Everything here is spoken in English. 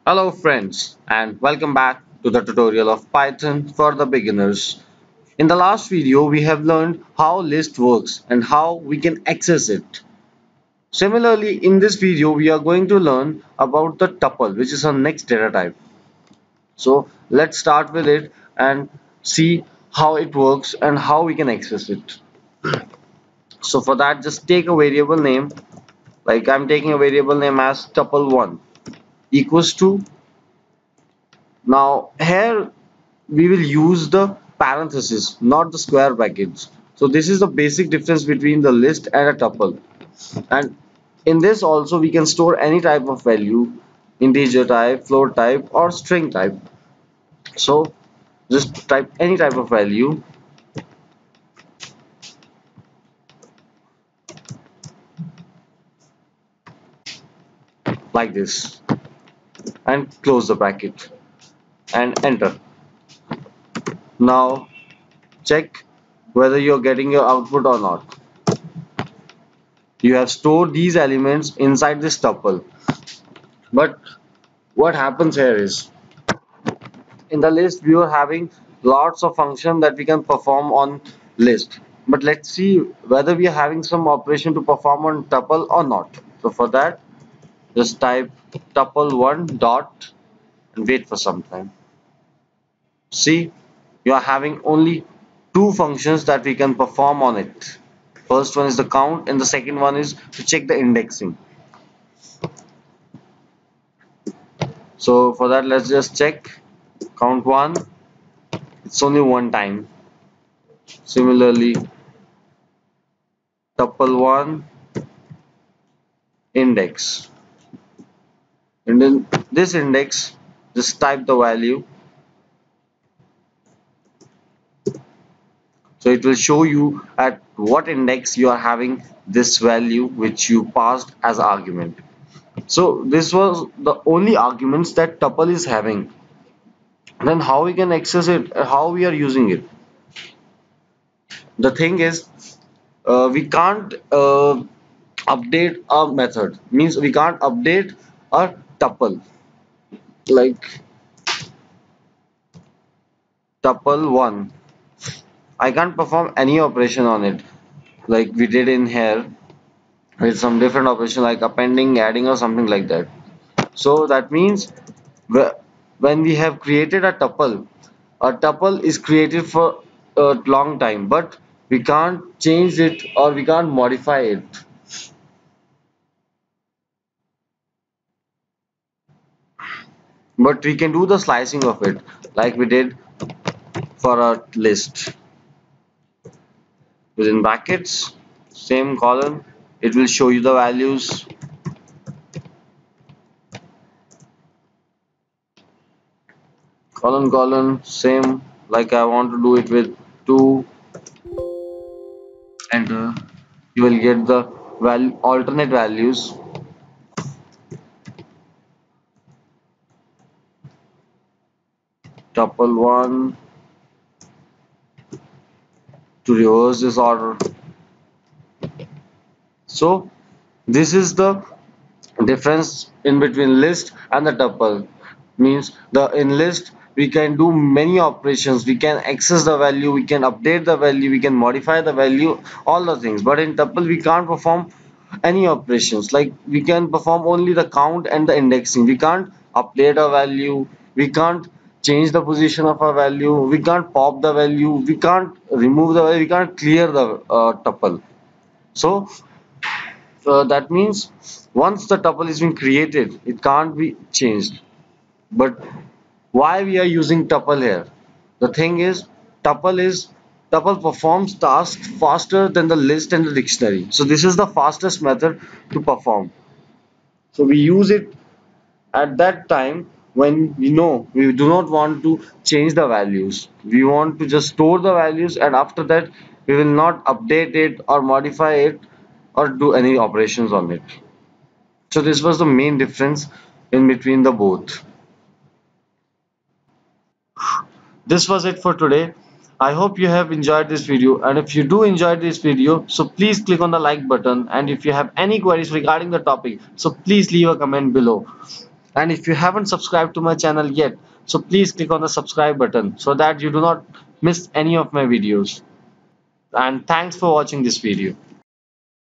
Hello friends and welcome back to the tutorial of Python for the beginners. In the last video we have learned how list works and how we can access it. Similarly in this video we are going to learn about the tuple, which is our next data type. So let's start with it and see how it works and how we can access it. So for that, just take a variable name, like I'm taking a variable name as tuple1 equals to. Now here we will use the parenthesis, not the square brackets. So this is the basic difference between the list and a tuple. And in this also we can store any type of value, integer type, float type, or string type. So just type any type of value like this and close the bracket and enter. Now check whether you're getting your output or not. You have stored these elements inside this tuple. But what happens here is, in the list we are having lots of functions that we can perform on list, but let's see whether we are having some operation to perform on tuple or not. So for that, just type tuple1 dot and wait for some time. See, you are having only two functions that we can perform on it. First one is the count and the second one is to check the indexing. So for that, let's just check count 1. It's only one time. Similarly, tuple1 index, and in this index just type the value, so it will show you at what index you are having this value which you passed as argument. So this was the only arguments that tuple is having. Then how we can access it, how we are using it? The thing is, we can't update a method, means we can't update a tuple, like tuple1. I can't perform any operation on it like we did in here with some different operation like appending, adding, or something like that. So that means when we have created a tuple is created for a long time, but we can't change it or we can't modify it. But we can do the slicing of it like we did for a list. Within brackets, same column, it will show you the values. Column, same, like I want to do it with 2, enter. You will get the alternate values. Tuple1 to reverse this order. So this is the difference in between list and the tuple. Means the in list we can do many operations, we can access the value, we can update the value, we can modify the value, all the things. But in tuple we can't perform any operations, like we can perform only the count and the indexing. We can't update a value, we can't change the position of a value, we can't pop the value, we can't remove the value, we can't clear the tuple. So that means once the tuple is being created, it can't be changed. But why we are using tuple here? The thing is, tuple is tuple performs tasks faster than the list and the dictionary. So this is the fastest method to perform. So we use it at that time when we know we do not want to change the values. We want to just store the values, and after that we will not update it or modify it or do any operations on it. So this was the main difference in between the both. This was it for today. I hope you have enjoyed this video, and if you do enjoy this video, so please click on the like button, and if you have any queries regarding the topic, so please leave a comment below. And if you haven't subscribed to my channel yet, so please click on the subscribe button so that you do not miss any of my videos. And thanks for watching this video.